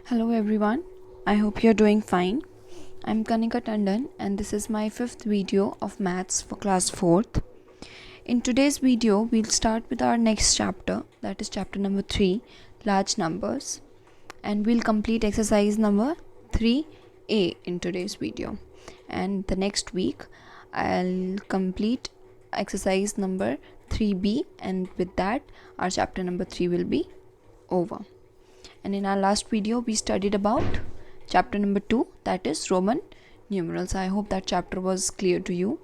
Hello everyone, I hope you're doing fine. I'm Kanika Tandon and this is my fifth video of maths for class 4th. In today's video, we'll start with our next chapter, that is chapter number 3, large numbers, and we'll complete exercise number 3A in today's video. And the next week, I'll complete exercise number 3B, and with that, our chapter number 3 will be over. And in our last video we studied about chapter number 2, that is Roman numerals. I hope that chapter was clear to you.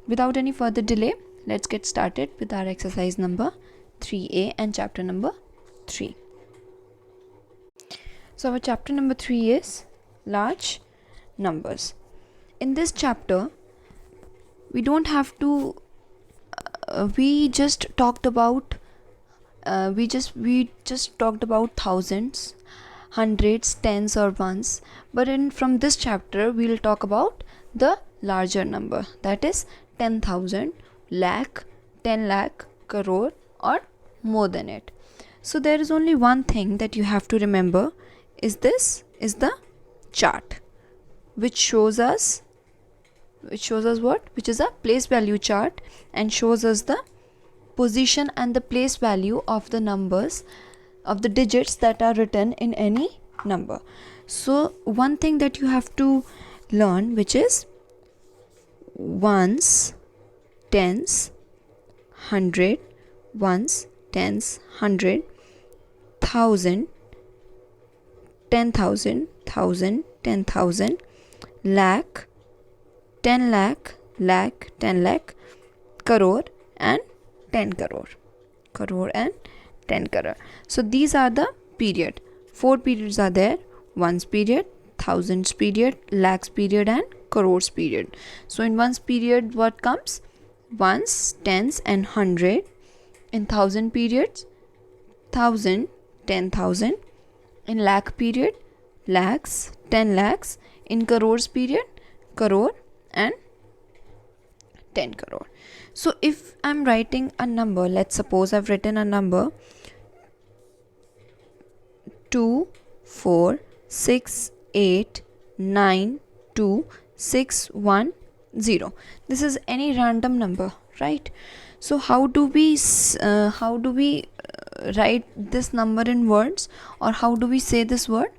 Without any further delay, let's get started with our exercise number 3A and chapter number 3. So our chapter number 3 is large numbers. In this chapter we don't have to we just talked about thousands, hundreds, tens or ones, but from this chapter we'll talk about the larger number, that is 10,000, lakh, 10 lakh, crore or more than it. So there is only one thing that you have to remember, is the chart which shows us what? Which is a place value chart and shows us the position and the place value of the numbers, of the digits that are written in any number. So one thing that you have to learn, which is ones, tens, hundred, ones, tens, hundred, thousand, 10,000, thousand, 10,000, lakh, 10 lakh, lakh, 10 lakh, crore and 10 crore and 10 crore. So these are the period. 4 periods are there: ones period, thousands period, lakhs period and crores period. So in ones period what comes? Ones, tens and hundred. In thousand periods, 1,000, 10,000. In lakh period, lakhs, 10 lakhs. In crores period, crore and 10 crore. So if I'm writing a number, let's suppose I've written a number 246892610. This is any random number, right? So how do we write this number in words, or how do we say this word?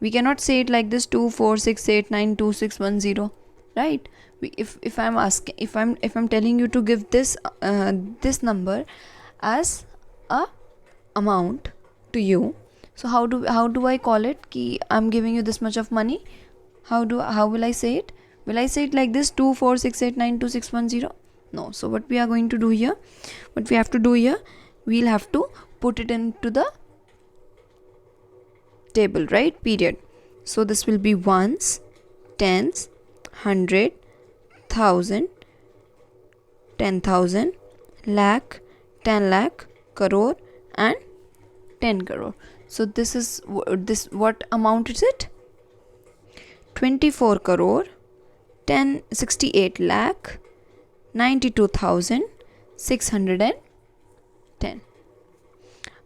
We cannot say it like this: 246892610, right? If I'm telling you to give this number as a amount to you, so how do I call it? Ki I'm giving you this much of money. How will I say it? Will I say it like this: 246892610? No. So what we have to do here, we'll have to put it into the table, right? Period. So this will be ones, tens, hundred, thousand, 10,000, lakh, 10 lakh, crore and 10 crore. So this is what amount is it? 24 crore 68 lakh 92,610.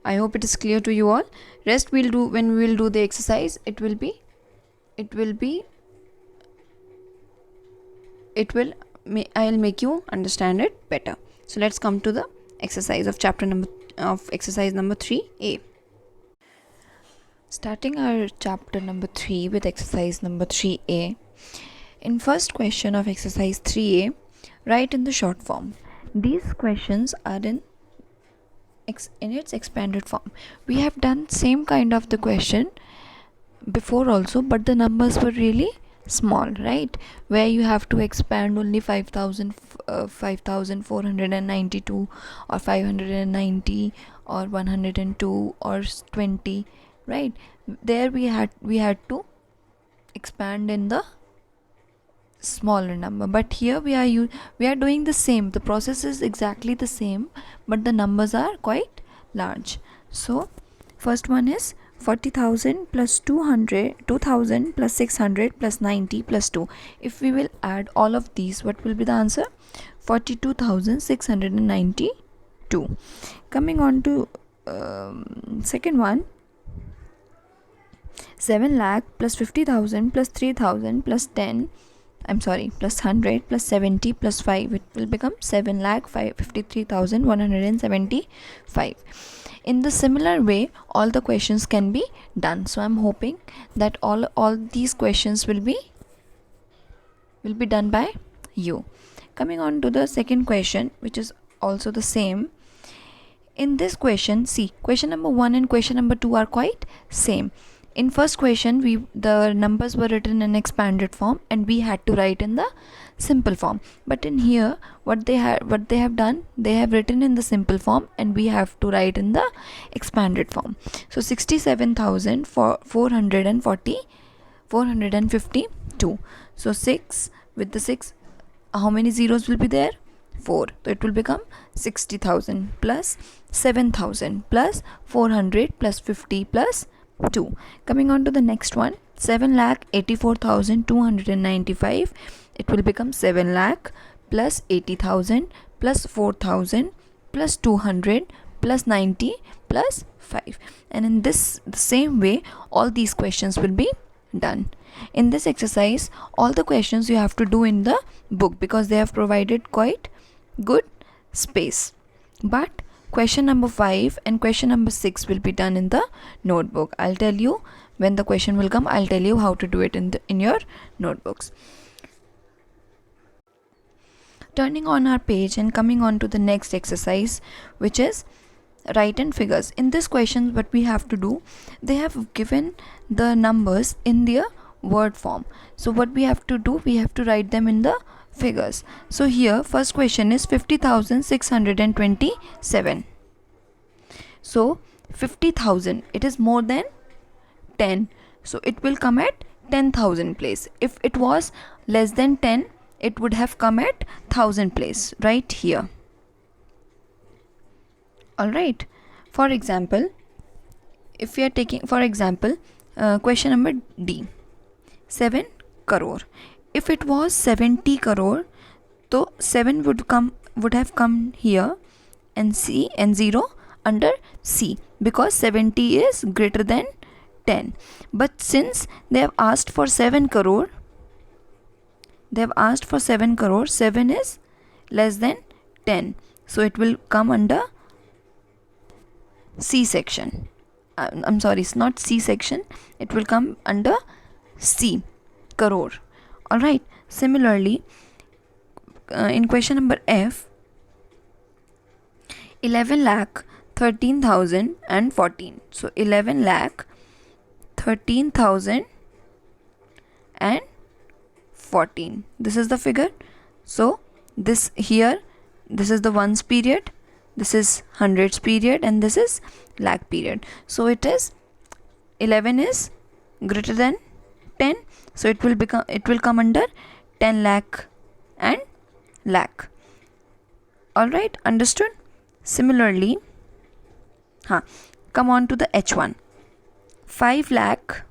I hope it is clear to you all. Rest we'll do when we will do the exercise. I'll make you understand it better. So let's come to the exercise of exercise number 3A. Starting our chapter number 3 with exercise number 3A. In first question of exercise 3A, write in the short form. These questions are in its expanded form. We have done same kind of the question before also, but the numbers were really small, right? Where you have to expand only 5,492 or 590 or 102 or 20, right? There we had to expand in the smaller number, but here we are doing the same. The process is exactly the same, but the numbers are quite large. So first one is 40,000 plus 2,000 plus 600 plus 90 plus 2. If we will add all of these, what will be the answer? 42,692. Coming on to second one, 7 lakh plus 50,000 plus 3,000 plus 10, plus 100 plus 70 plus 5, it will become 7,53,175. In the similar way, all the questions can be done. So I'm hoping that all these questions will be done by you. Coming on to the second question, which is also the same. In this question, see, question number 1 and question number 2 are quite same. In first question, the numbers were written in expanded form and we had to write in the simple form. But in here, what they have done, they have written in the simple form and we have to write in the expanded form. So 452. So 6 with the 6, how many zeros will be there? 4. So it will become 60,000 plus 7,000 plus 400 plus 50 plus 2. Coming on to the next one, 7,84,295. It will become 7 lakh plus 80,000 plus 4,000 plus 200 plus 90 plus 5. And in this the same way, all these questions will be done. In this exercise, all the questions you have to do in the book because they have provided quite good space. But question number 5 and question number 6 will be done in the notebook. I'll tell you when the question will come. I'll tell you how to do it in your notebooks. Turning on our page and coming on to the next exercise, which is write in figures. In this question, what we have to do, they have given the numbers in their word form. So what we have to do, we have to write them in the figures. So here first question is 50,627. So 50,000, it is more than 10, so it will come at 10,000 place. If it was less than 10, it would have come at 1,000 place right here. Alright, for example, if we are taking for example question number D, 7 crore. If it was 70 crore, so 7 would have come here and C and 0 under C because 70 is greater than 10. But since they have asked for 7 crore, 7 is less than 10, so it will come under C section. It's not C section, it will come under C, crore. Alright, similarly in question number F, 11 lakh 13,014. So 11 lakh 13,014. This is the figure. So this here, this is the ones period, this is hundreds period, and this is lakh period. So it is 11 is greater than 10, so it will come under 10 lakh and lakh. Alright, understood? Similarly, come on to the H1. 5 lakh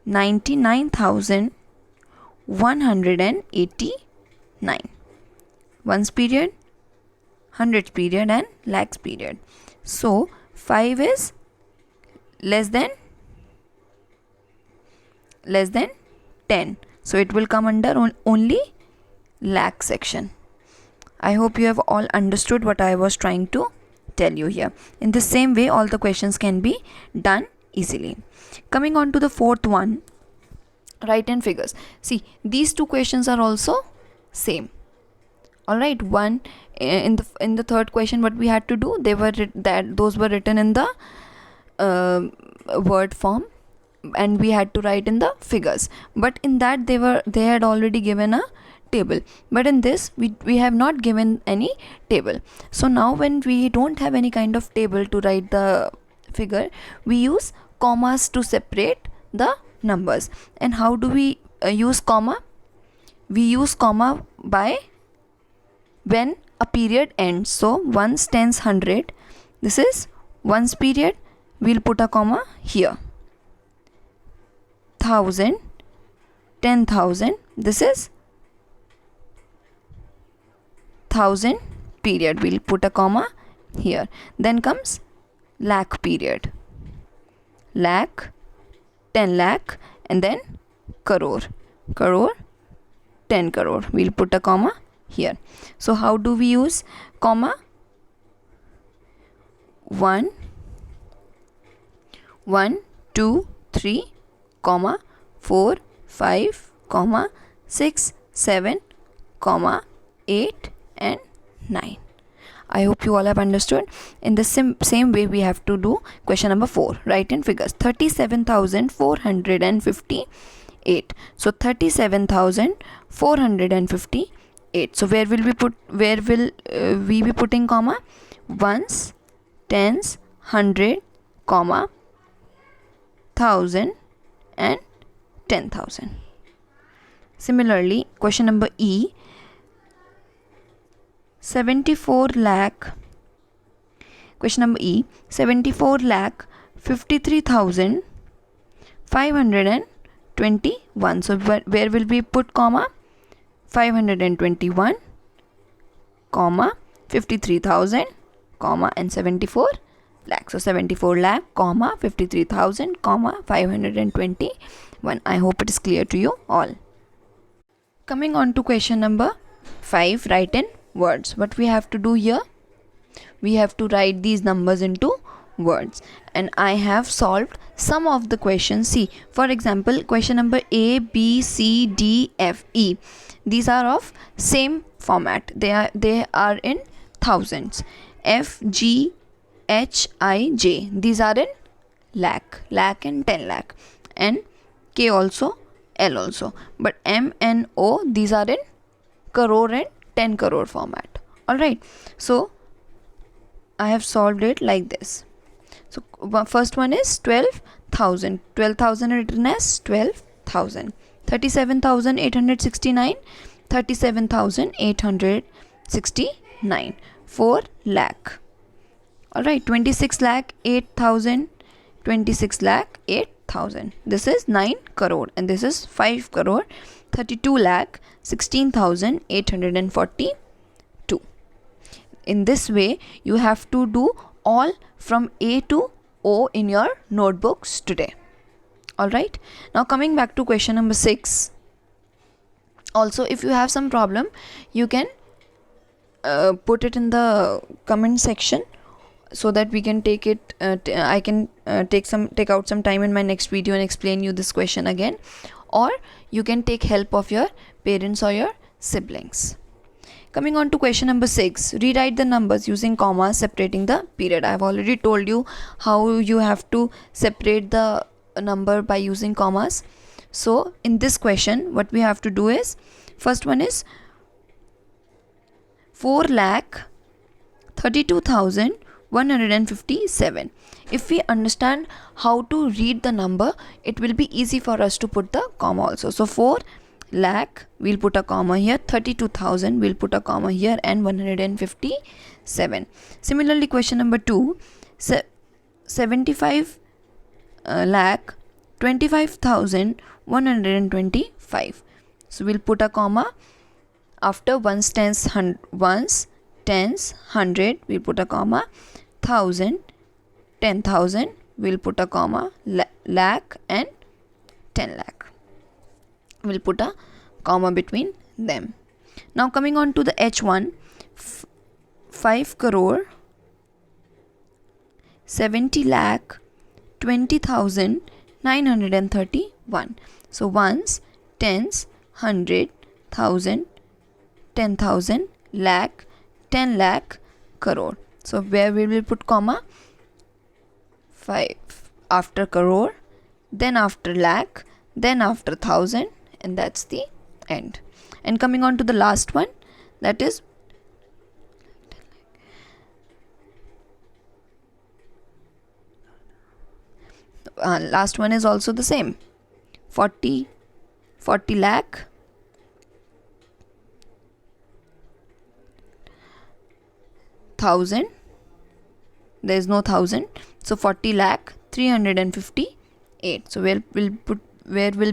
99,189. Ones period, hundreds period, and lakhs period. So 5 is less than 10, so it will come under only lakh section. I hope you have all understood what I was trying to tell you here. In the same way, all the questions can be done easily. Coming on to the fourth one, write in figures. See, these two questions are also same. Alright, one in the third question, what we had to do, those were written in the word form and we had to write in the figures. But in that they had already given a table, but in this we have not given any table. So now when we don't have any kind of table to write the figure, we use commas to separate the numbers. And how do we use comma? We use comma by when a period ends. So ones, tens, 100, this is ones period, we'll put a comma here. 1,000, 10,000, this is 1,000 period, we'll put a comma here. Then comes lakh period. Lakh, 10 lakh, and then crore. Crore, 10 crore. We'll put a comma here. So how do we use comma? 1, 1, 2, 3, comma, 4, 5, comma, 6, 7, comma, 8 and 9. I hope you all have understood. In the same way we have to do question number 4. Write in figures. 37,458. So 37,458. So where will we be putting comma? Ones, tens, 100, comma, 1000 and 10,000. Similarly, question number E. 74 lakh. Question number E. 74 lakh 53,521. So where will we put comma? 521, comma, 53,000, comma, and 74 lakh. So 74 lakh, comma, 53,000, comma, 521. I hope it is clear to you all. Coming on to question number 5. Write in words. What we have to do here? We have to write these numbers into words, and I have solved some of the questions. See, for example, question number A, B, C, D, F, E. These are of same format. They are in thousands. F, G, H, I, J. These are in lakh and 10 lakh, and K also, L also. But M, N, O, these are in crore and 10 crore format. Alright, so I have solved it like this. So first one is 12,000. 12,000 written as 12,000. 37,869. 37,869. 4 lakh. Alright, 26 lakh 8,000. 26 lakh 8,000. This is 9 crore and this is 5 crore. 32 lakh 16,842. In this way, you have to do all from A to O in your notebooks today. Alright, now coming back to question number 6. Also, if you have some problem, you can put it in the comment section so that we can take it. I can take out some time in my next video and explain you this question again, or you can take help of your parents or your siblings. Coming on to question number 6. Rewrite the numbers using commas separating the period. I have already told you how you have to separate the number by using commas. So in this question, what we have to do is, first one is 4,32,157. If we understand how to read the number, it will be easy for us to put the comma also. So 4 lakh, we'll put a comma here. 32,000, we'll put a comma here, and 157. Similarly, question number 2. 75 lakh 25,125. So we'll put a comma after ones, tens, 100. We'll put a comma. 1,000, 10,000. We'll put a comma. Lakh and 10 lakh. We'll put a comma between them. Now coming on to the H1. 5 crore 70 lakh 20,931. So ones, tens, 100, 1,000, 10,000, lakh, 10 lakh, crore. So where we will put comma? 5 after crore, then after lakh, then after 1,000, and that's the end. And coming on to the last one, that is last one is also the same. 40 lakh 1,000. There is no 1,000, so 40 lakh 358. So where will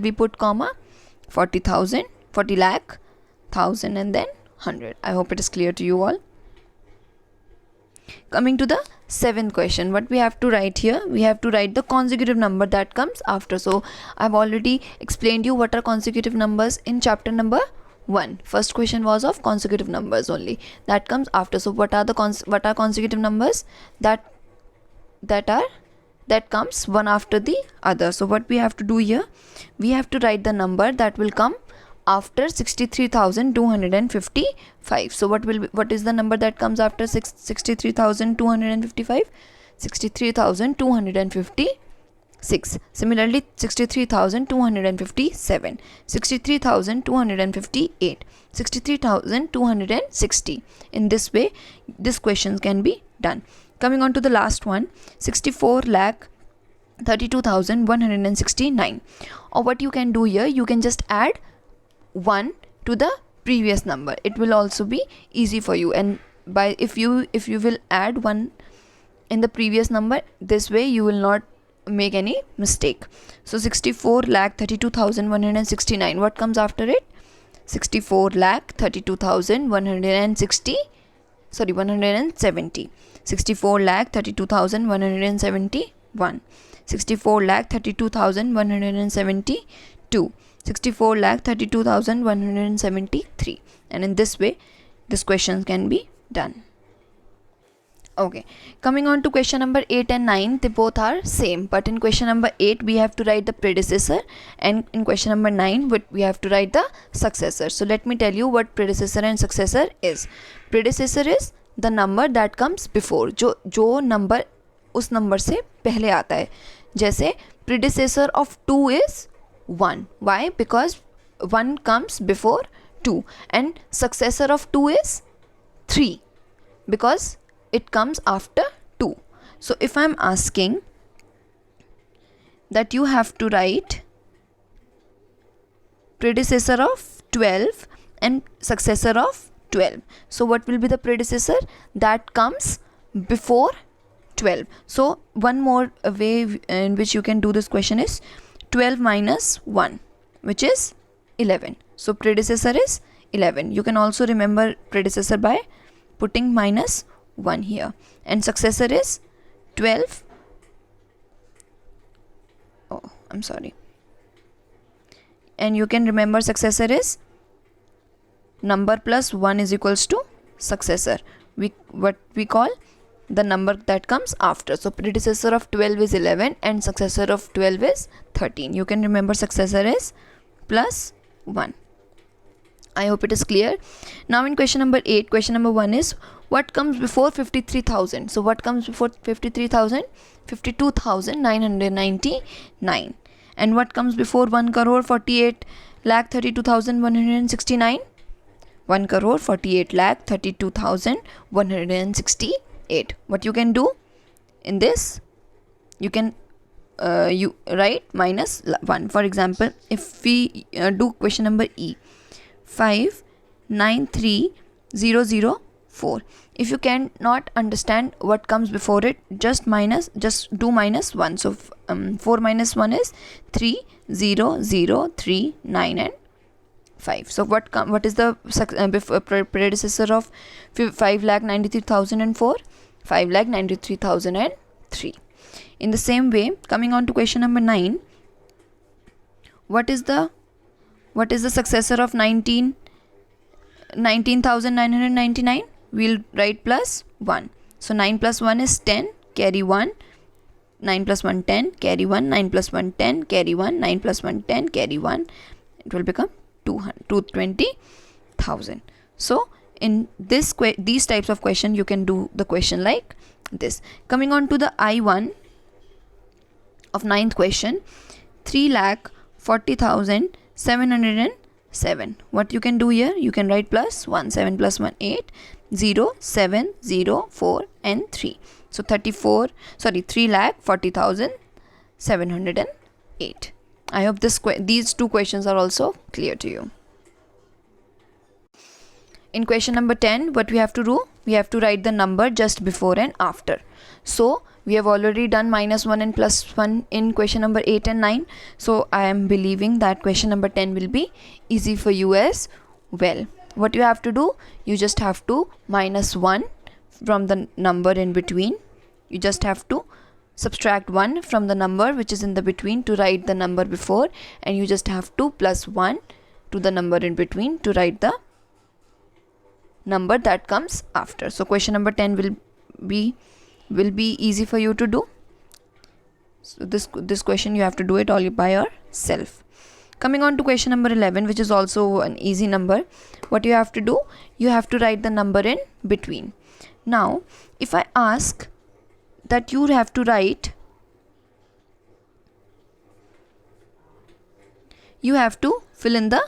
we put comma? 40,000, 40 lakh, 1,000, and then 100. I hope it is clear to you all. Coming to the 7th question. What we have to write here? We have to write the consecutive number that comes after. So I've already explained you what are consecutive numbers in chapter number 1. First question was of consecutive numbers only. That comes after. So what are consecutive numbers? That comes one after the other. So what we have to do here? We have to write the number that will come after 63,255. So what is the number that comes after 63,255? 63,256. Similarly, 63,257, 63,258, 63,260. In this way, this question can be done. Coming on to the last one, 64,32,169. Or what you can do here, you can just add 1 to the previous number. It will also be easy for you, and if you will add 1 in the previous number, this way you will not make any mistake. So 64,32,169. What comes after it? 170. 64,32,171. 64,32,172. 64,32,173. And in this way, this question can be done. Okay, coming on to question number 8 and 9, they both are same, but in question number 8 we have to write the predecessor, and in question number 9 we have to write the successor. So let me tell you what predecessor and successor is. Predecessor is the number that comes before, जो number उस number से पहले आता है. जैसे predecessor of 2 is 1. Why? Because 1 comes before 2, and successor of 2 is 3 because it comes after 2. So if I'm asking that you have to write predecessor of 12 and successor of 12. So what will be the predecessor that comes before 12? So one more way in which you can do this question is 12 minus 1, which is 11. So predecessor is 11. You can also remember predecessor by putting minus 1 here, and successor is 12. And you can remember successor is number plus 1 is equals to successor. What we call the number that comes after. So predecessor of 12 is 11 and successor of 12 is 13. You can remember successor is plus 1. I hope it is clear. Now in question number 8, question number 1 is what comes before 53,000? So what comes before 53,000? 52,999. And what comes before 1 crore 48 lakh 32,169? 1 crore 48 lakh 32,168. What you can do in this? You can you write minus 1. For example, if we do question number E, 593004. If you cannot understand what comes before it, just do minus 1. So 4 minus 1 is 3, 0, 0, 3, 9 and 5. So what is the predecessor of 5,93,004? 5,93,003. In the same way, coming on to question number 9, what is the successor of 19,999? We'll write plus 1. So 9 plus 1 is 10, carry 1. 9 plus 1 10, carry 1. 9 plus 1 10, carry 1. 9 plus 1 10, carry 1. It will become 220,000. So in these types of question, you can do the question like this. Coming on to the I1 of 9th question, 3,40,707. What you can do here? You can write plus 1. 7 plus 1 8, 0, 7, 0, 4 and 3. So 3,40,708. I hope these two questions are also clear to you. In question number 10, what we have to do? We have to write the number just before and after. So we have already done minus 1 and plus 1 in question number 8 and 9. So I am believing that question number 10 will be easy for you as well. What you have to do? You just have to minus 1 from the number in between. You just have to subtract 1 from the number which is in the between to write the number before, and you just have to plus 1 to the number in between to write the number that comes after. So question number 10 will be easy for you to do. So this question you have to do it all by yourself. Coming on to question number 11, which is also an easy number. What you have to do, you have to write the number in between. Now if I ask that you have to write, you have to fill in the,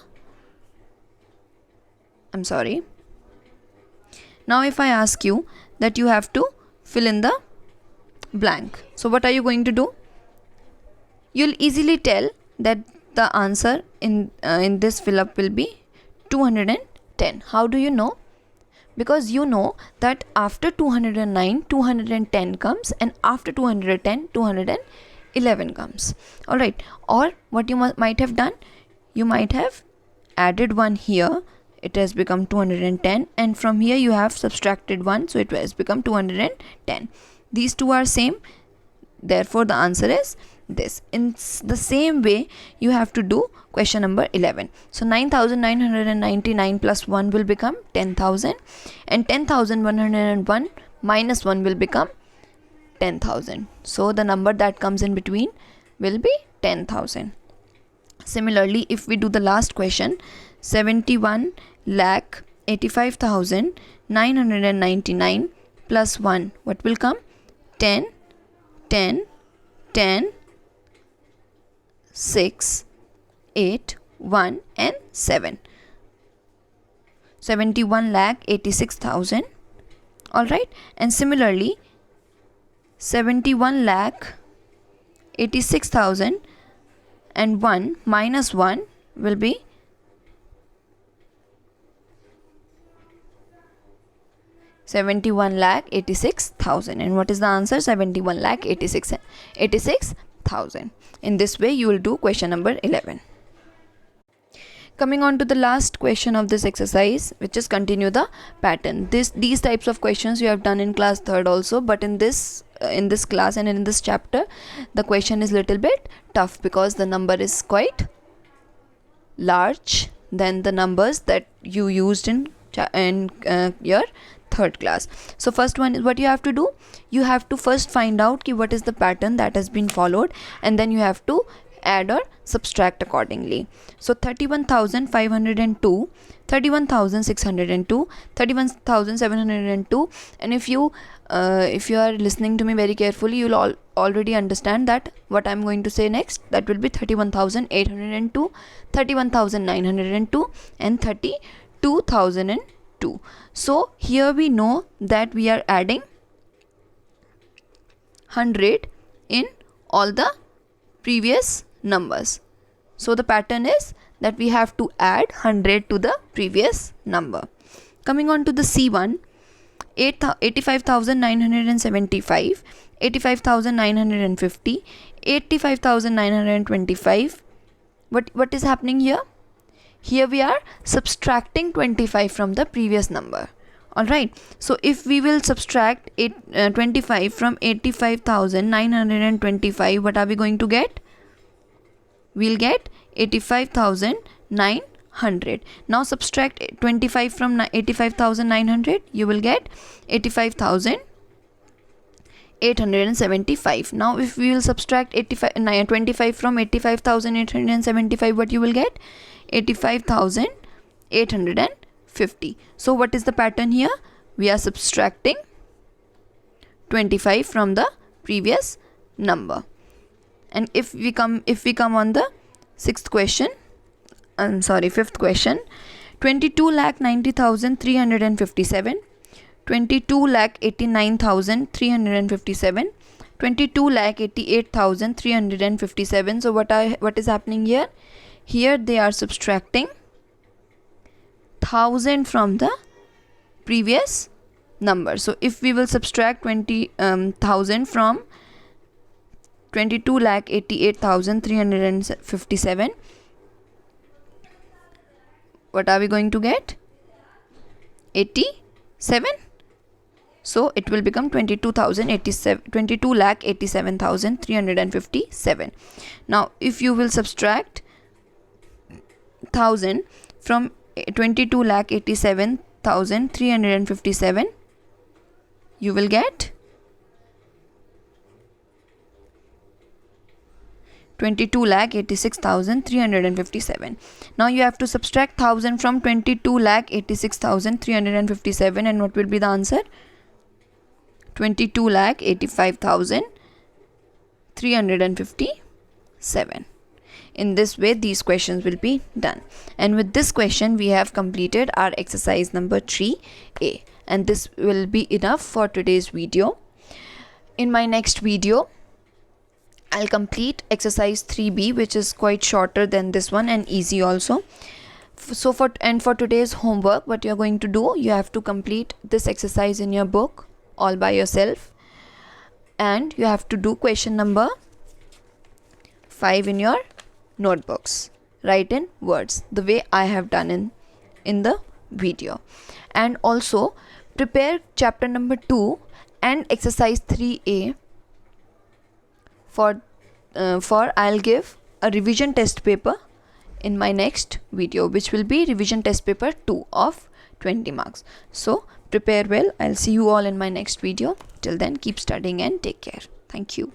now if I ask you that you have to fill in the blank, so what are you going to do? You'll easily tell that the answer in this fill up will be 210. How do you know? Because you know that after 209 210 comes, and after 210 211 comes. Alright, or what you might have done, you might have added 1 here, it has become 210, and from here you have subtracted 1, so it has become 210. These two are same, therefore the answer is this. In the same way you have to do question number 11. So 9999 plus 1 will become 10,000, and 10,101 minus 1 will become 10,000. So the number that comes in between will be 10,000. Similarly, if we do the last question, 71,85,999 plus 1, what will come? 10, 10, 10, 6, 8, 1 and 7. 71,86,000. Alright, and similarly 71,86,000 and 1 minus 1 will be 71,86,000. And what is the answer? 71,86,000. In this way you will do question number 11. Coming on to the last question of this exercise, which is continue the pattern. These types of questions you have done in class 3rd also, but in this class and in this chapter the question is little bit tough because the number is quite large than the numbers that you used in your 3rd class. So first one is what you have to do. You have to first find out what is the pattern that has been followed, and then you have to add or subtract accordingly. So 31,502, 31,602, 31,702, and if you are listening to me very carefully, you will already understand that what I am going to say next, that will be 31,802, 31,902 and 32,002. So here we know that we are adding 100 in all the previous numbers. So the pattern is that we have to add 100 to the previous number. Coming on to the C1, 85,975, 85,950, 85,925. What is happening here? Here we are subtracting 25 from the previous number. Alright, so if we will subtract 25 from 85,925, what are we going to get? We'll get 85,900. Now subtract 25 from 85,900, you will get 85,875. Now if we will subtract 25 from 85,875, what you will get? 85,850. So what is the pattern here? We are subtracting 25 from the previous number. And if we come on the fifth question, 22,90,357, 22,89,357, 22,88,357. So what is happening here? Here they are subtracting 1,000 from the previous number. So if we will subtract 20,000 from 22,88,357, what are we going to get? 87. So it will become 22,87,357. Now if you will subtract 1000 from 22,87,357, you will get 22,86,357. Now you have to subtract 1000 from 22,86,357, and what will be the answer? 22,85,357. In this way these questions will be done. And with this question we have completed our exercise number 3A, and this will be enough for today's video. In my next video I'll complete exercise 3B, which is quite shorter than this one and easy also. So for today's homework, what you're going to do, you have to complete this exercise in your book all by yourself, and you have to do question number 5 in your notebooks. Write in words the way I have done in the video. And also prepare chapter number 2 and exercise 3A for I'll give a revision test paper in my next video, which will be revision test paper 2 of 20 marks. So prepare well. I'll see you all in my next video. Till then, keep studying and take care. Thank you.